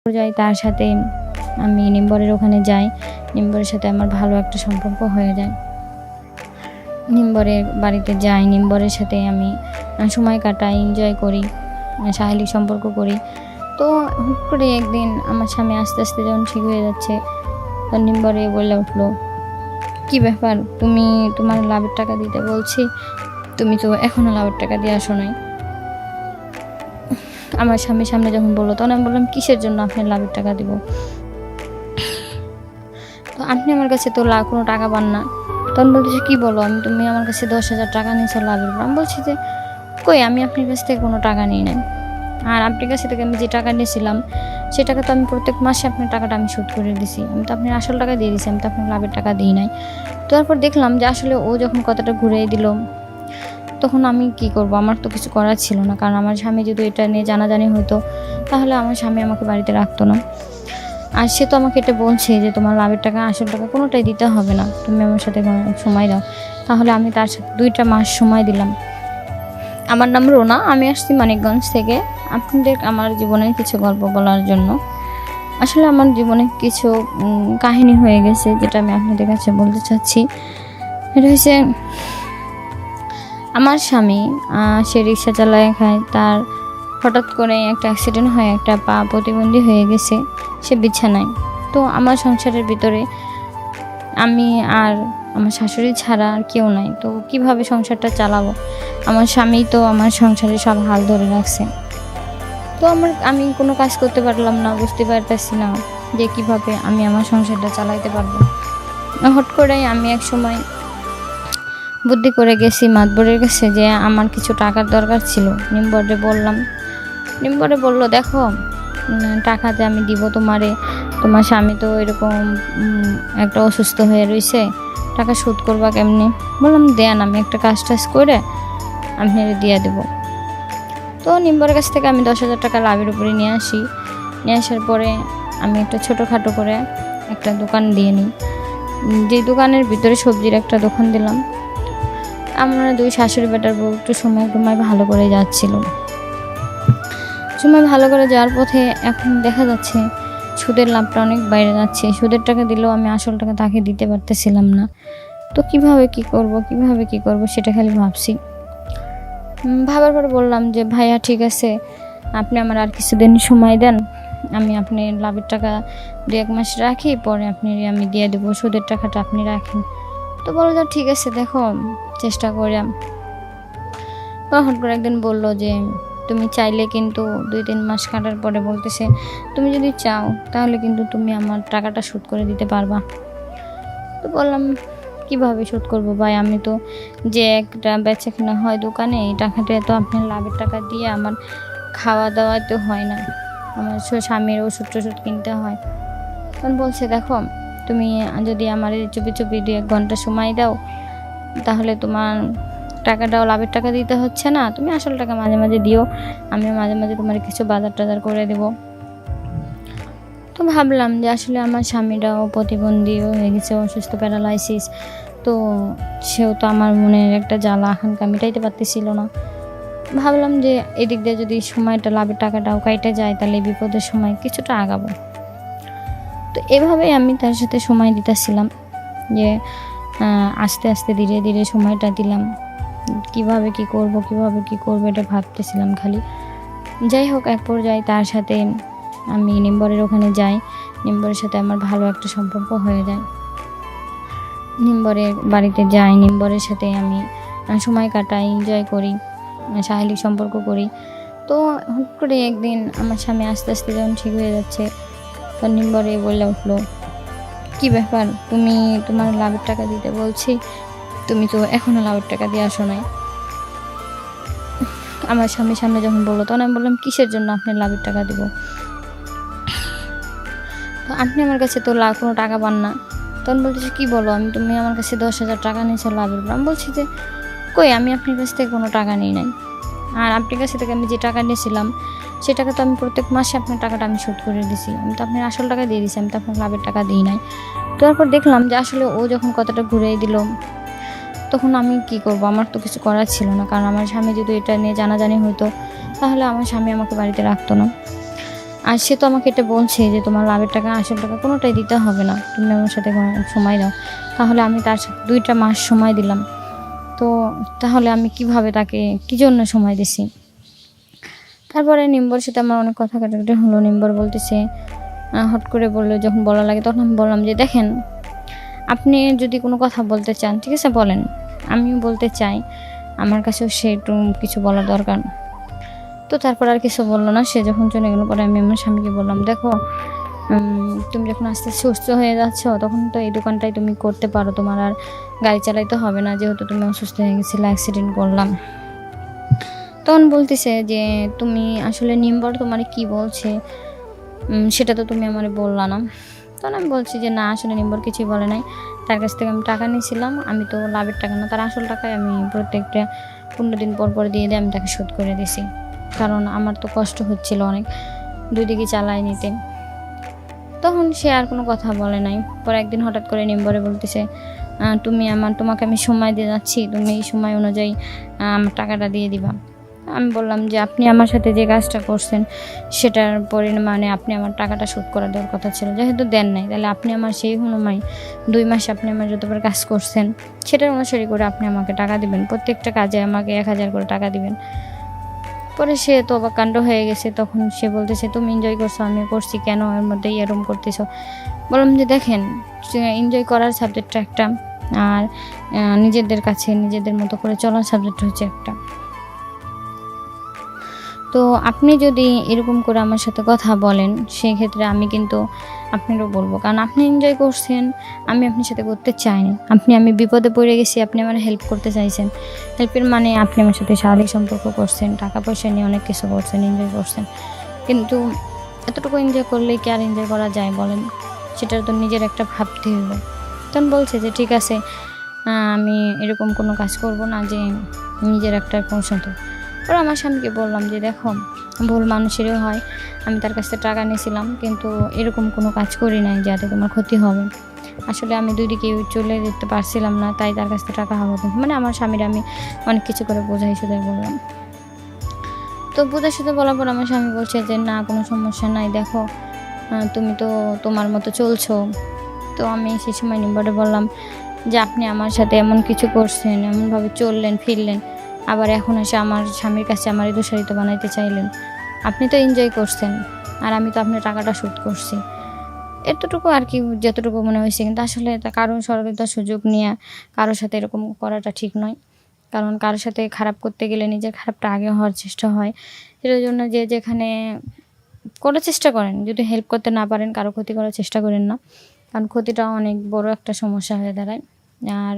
যাই তার সাথে আমি নিম্বরের ওখানে যাই। নিম্বরের সাথে আমার ভালো একটা সম্পর্ক হয়ে যায়। নিম্বরের বাড়িতে যাই, নিম্বরের সাথে আমি সময় কাটাই, এনজয় করি, শারীরিক সম্পর্ক করি। তো হুট করে একদিন আমার স্বামী আস্তে আস্তে যখন ঠিক হয়ে যাচ্ছে, তখন নিম্বরে বলে উঠলো, কি ব্যাপার, তুমি তোমার লাভের টাকা দিতে বলছি, তুমি তো এখনো লাভের টাকা দিয়ে আসো নাই। আমার স্বামীর সামনে যখন বললো, তখন আমি বললাম, কিসের জন্য আপনার লাভের টাকা দিব? তো আপনি আমার কাছে তো কোনো টাকা পান না। তখন বলতেছে, কি বলো, তুমি আমার কাছে 10,000 টাকা নিয়েছো লাভের উপর। আমি বলছি যে, কই, আমি আপনার কাছ থেকে কোনো টাকা নিই নাই। আর আপনার কাছ থেকে আমি যে টাকা নিয়েছিলাম, সে টাকা তো আমি প্রত্যেক মাসে আপনার টাকাটা আমি শোধ করে দিছি। আমি তো আপনার আসল টাকা দিয়ে দিছি, আমি তো আপনার লাভের টাকা দিই নাই। তারপর দেখলাম যে আসলে ও যখন কথাটা ঘুরিয়ে দিল, তখন আমি কি করব, আমার তো কিছু করার ছিল না। কারণ আমার স্বামী যদি এটা নিয়ে জানাজানি হতো, তাহলে আমার স্বামী আমাকে বাড়িতে রাখতো না। আর সে তো আমাকে এটা বলছে যে তোমার লাভের টাকা আসল টাকা কোনোটাই দিতে হবে না, তুমি আমার সাথে সময় দাও। তাহলে আমি তার সাথে 2টা মাস সময় দিলাম। আমার নাম রোনা, আমি আসছি মানিকগঞ্জ থেকে আপনাদের আমার জীবনের কিছু গল্প বলার জন্য। আসলে আমার জীবনে কিছু কাহিনী হয়ে গেছে, যেটা আমি আপনাদের কাছে বলতে চাচ্ছি। এটা হচ্ছে, আমার স্বামী সে রিক্সা চালায় খায়, তার হঠাৎ করে একটা অ্যাক্সিডেন্ট হয়ে একটা পা প্রতিবন্ধী হয়ে গেছে, সে বিছানায়। তো আমার সংসারের ভিতরে আমি আর আমার শাশুড়ি ছাড়া আর কেউ নাই। তো কিভাবে সংসারটা চালাবো? আমার স্বামী তো আমার সংসারে সব হাল ধরে রাখছে। তো আমি কোনো কাজ করতে পারলাম না, বুঝতে পারতেছি না যে কিভাবে আমি আমার সংসারটা চালাইতে পারবো। হট করেই আমি এক সময় বুদ্ধি করে গেছি মাতবরের কাছে, যে আমার কিছু টাকার দরকার ছিল। নিম্বরে বললাম, নিম্বরে বলল, দেখো, টাকাতে আমি দিব তোমারে, তোমার স্বামী তো এরকম একটা অসুস্থ হয়ে রয়েছে, টাকা শোধ করবা কেমনি? বললাম, দেন, আমি একটা কাজ টাজ করে আমি দিয়ে দেবো। তো নিম্বরের কাছ থেকে আমি 10,000 টাকা লাভের উপরে নিয়ে আসি। নিয়ে আসার পরে আমি একটা ছোটোখাটো করে একটা দোকান দিয়ে নিই। যে দোকানের ভিতরে সবজির একটা দোকান দিলাম। আমরা 2 শাশুড়ি বেটার বউ একটু সময় ভালো করে যাচ্ছিল। সময় ভালো করে যাওয়ার পথে এখন দেখা যাচ্ছে সুদের লাভটা অনেক বাইরে যাচ্ছে। সুদের টাকা দিলেও আমি আসল টাকা তাকে দিতে পারতেছিলাম না। তো কিভাবে কি করব সেটা খালি ভাবছি। ভাবার পরে বললাম যে, ভাইয়া ঠিক আছে, আপনি আমার আর কিছুদিন সময় দেন, আমি আপনি লাভের টাকা 2-1 মাস রাখি, পরে আমি দিয়ে দেবো, সুদের টাকাটা আপনি রাখেন। তো বললো যে, ঠিক আছে, দেখো, চেষ্টা করিলাম। হঠাৎ করে একদিন বললো যে, তুমি চাইলে কিন্তু 2-3 মাস কাটার পরে বলতেছে, তুমি যদি চাও তাহলে কিন্তু তুমি আমার টাকাটা শোধ করে দিতে পারবা। তো বললাম, কিভাবে শোধ করবো ভাই, আমি তো যে একটা বেচাকেনা হয় দোকানে, এই টাকাটা তো আপনার লাভের টাকা দিয়ে আমার খাওয়া দাওয়া তো হয় না, আমার স্বামীর ওষুধ টষুধ কিনতে হয়। তখন বলছে, দেখো, তুমি যদি আমার চুপি 2-1 ঘন্টা সময় দাও, তাহলে তোমার টাকাটাও লাভের টাকা দিতে হচ্ছে না, তুমি আসল টাকা মাঝে মাঝে দিও, আমি মাঝে মাঝে তোমার কিছু বাজার টাজার করে দেবো। তো ভাবলাম যে আসলে আমার স্বামীটাও প্রতিবন্ধী হয়ে গেছে, অসুস্থ, প্যারালাইসিস। তো সেও তো আমার মনের একটা জ্বালা আকাঙ্ক্ষা মেটাইতে পারতেছিল না। ভাবলাম যে এদিক দিয়ে যদি সময়টা লাভের টাকাটাও কাইটে যায়, তাহলে বিপদের সময় কিছুটা আগাবো। তো এভাবেই আমি তার সাথে সময় দিতেছিলাম, যে আস্তে আস্তে ধীরে ধীরে সময়টা দিলাম। কিভাবে কি করব এটা ভাবতেছিলাম খালি। যাই হোক, এক পর্যায়ে তার সাথে আমি নিম্বরের ওখানে যাই। নিম্বরের সাথে আমার ভালো একটা সম্পর্ক হয়ে যায়। নিম্বরের বাড়িতে যাই, নিম্বরের সাথে আমি সময় কাটাই, এনজয় করি, শারীরিক সম্পর্ক করি। তো হুট করে একদিন আমার স্বামী আস্তে আস্তে যখন ঠিক হয়ে যাচ্ছে, তখন নিম্বরে বলে উঠলো, কি ব্যাপার, তুমি তোমার লাভের টাকা দিতে বলছি, তুমি তো এখনো লাভের টাকা দিয়ে আসো নাই। আমার স্বামীর সামনে যখন বললো, তখন আমি বললাম, কিসের জন্য আপনার লাভের টাকা দিব? তো আপনি আমার কাছে তো কোনো টাকা পান না। তখন বলতেছে, কি বলো, তুমি আমার কাছে 10,000 টাকা নিয়েছো লাভের উপর। আমি বলছি যে, কই, আমি আপনার কাছ থেকে কোনো টাকা নিই নাই। আর আপনার কাছ থেকে আমি যে টাকা নিয়েছিলাম, সে টাকা তো আমি প্রত্যেক মাসে আপনার টাকাটা আমি শোধ করে দিছি, আমি তো আপনার আসল টাকা দিয়ে দিছি, আমি তো আপনার লাভের টাকা দিই নাই। তারপর দেখলাম যে আসলে ও যখন কথাটা ঘুরিয়ে দিল, তখন আমি কি করব, আমার তো কিছু করার ছিল না। কারণ আমার স্বামী যদি এটা নিয়ে জানাজানি হতো, তাহলে আমার স্বামী আমাকে বাড়িতে রাখতো না। আর সে তো আমাকে এটা বলছে যে তোমার লাভের টাকা আসল টাকা কোনোটাই দিতে হবে না, তুমি আমার সাথে সময় দাও। তাহলে আমি তার সাথে 2টা মাস সময় দিলাম। তো তাহলে আমি কিভাবে তাকে কী জন্য সময় দিছি? তারপরে নিম্বর সাথে আমার অনেক কথা কাটাকাটি হলো। নিম্বর বলতেছে, হট করে বললো, যখন বলা লাগে তখন আমি বললাম যে দেখেন, আপনি যদি কোনো কথা বলতে চান ঠিক আছে বলেন, আমিও বলতে চাই, আমার কাছেও সে একটু কিছু বলার দরকার। তো তারপর আর কিছু বললো না। সে যখন চলে গেলো পরে আমি আমার স্বামীকে বললাম, দেখো তুমি যখন আস্তে আস্তে সুস্থ হয়ে যাচ্ছ তখন তো এই দোকানটাই তুমি করতে পারো, তোমার আর গাড়ি চালাইতে হবে না, যেহেতু তুমি অসুস্থ হয়ে গেছিলে, অ্যাক্সিডেন্ট করলাম। তখন বলতেছে যে তুমি আসলে নিম্বর তোমার কি বলছে সেটা তো তুমি আমারে বললা না। তখন আমি বলছি যে না, আসলে নিম্বর কিছুই বলে নাই, তার কাছ থেকে আমি টাকা নিয়েছিলাম, আমি তো লাভের টাকা না, তার আসল টাকায় আমি প্রত্যেকটা 15 দিন পর পর দিয়ে আমি তাকে শোধ করে দিছি, কারণ আমার তো কষ্ট হচ্ছিল অনেক, 2 দিকে চালাই নিতে। তখন সে আর কোনো কথা বলে নাই। পরে একদিন হঠাৎ করে নিম্বরে বলতেছে, তোমাকে আমি সময় দিয়ে যাচ্ছি, তুমি এই সময় অনুযায়ী আমার টাকাটা দিয়ে দিবা। আমি বললাম যে আপনি আমার সাথে যে কাজটা করছেন সেটার পরিমাণে আপনি আমার টাকাটা শোধ করে দেওয়ার কথা ছিল, যেহেতু দেন নাই তাহলে আপনি আমার সেই অনুযায়ী 2 মাস আপনি আমার যতবার কাজ করছেন সেটার অনুসারী করে আপনি আমাকে টাকা দিবেন, প্রত্যেকটা কাজে আমাকে 1000 করে টাকা দিবেন। পরে সে তো অবাক কাণ্ড হয়ে গেছে। তখন সে বলতেছে, তুমি এনজয় করছো, আমিও করছি, কেন এর মধ্যে এরকম করতেছো? বললাম যে দেখেন, এনজয় করার সাবজেক্টটা একটা, আর নিজেদের কাছে নিজেদের মতো করে চলার সাবজেক্ট হচ্ছে একটা। তো আপনি যদি এরকম করে আমার সাথে কথা বলেন সেক্ষেত্রে আমি কিন্তু আপনারও বলবো, কারণ আপনি এনজয় করছেন, আমি আপনার সাথে করতে চাইনি। আমি বিপদে পড়ে গেছি, আপনি আমার হেল্প করতে চাইছেন, হেল্পের মানে আপনি আমার সাথে শারীরিক সম্পর্ক করছেন, টাকা পয়সা নিয়ে অনেক কিছু করছেন, এনজয় করছেন, কিন্তু এতটুকু এনজয় করলেই কি আর এনজয় করা যায় বলেন? সেটা তো নিজের একটা ভাবতে হবে। তখন বলছে যে ঠিক আছে, আমি এরকম কোনো কাজ করব না যে নিজের একটা পৌঁছাতো। ওরা আমার স্বামীকে বললাম যে দেখো, ভুল মানুষেরও হয়, আমি তার কাছ থেকে টাকা নিয়েছিলাম কিন্তু এরকম কোনো কাজ করি নাই যাতে তোমার ক্ষতি হবে। আসলে আমি 2 দিকে চলে যেতে পারছিলাম না, তাই তার কাছ থেকে টাকা হবে, মানে আমার স্বামীর আমি অনেক কিছু করে বোঝাই শুধু বললাম। তো বোঝার সাথে বলার পর আমার স্বামী বলছে যে না, কোনো সমস্যা নাই, দেখো তুমি তো তোমার মতো চলছো। তো আমি সেই সময় নিম্বরে বললাম যে আপনি আমার সাথে এমন কিছু করছেন, এমনভাবে চললেন ফিরলেন, আবার এখন এসে আমার স্বামীর কাছে আমারই দোষারিত বানাইতে চাইলেন। আপনি তো এনজয় করছেন আর আমি তো আপনার টাকাটা শোধ করছি, এতটুকু আর কি, যতটুকু মনে হয়েছে। কিন্তু আসলে কারো সহযোগিতার সুযোগ নিয়ে কারোর সাথে এরকম করাটা ঠিক নয়, কারণ কারোর সাথে খারাপ করতে গেলে নিজের খারাপটা আগে হওয়ার চেষ্টা হয়। এটার জন্য যে যেখানে করার চেষ্টা করেন, যদি হেল্প করতে না পারেন কারো ক্ষতি করার চেষ্টা করেন না, কারণ ক্ষতিটা অনেক বড় একটা সমস্যা হয়ে দাঁড়ায়। আর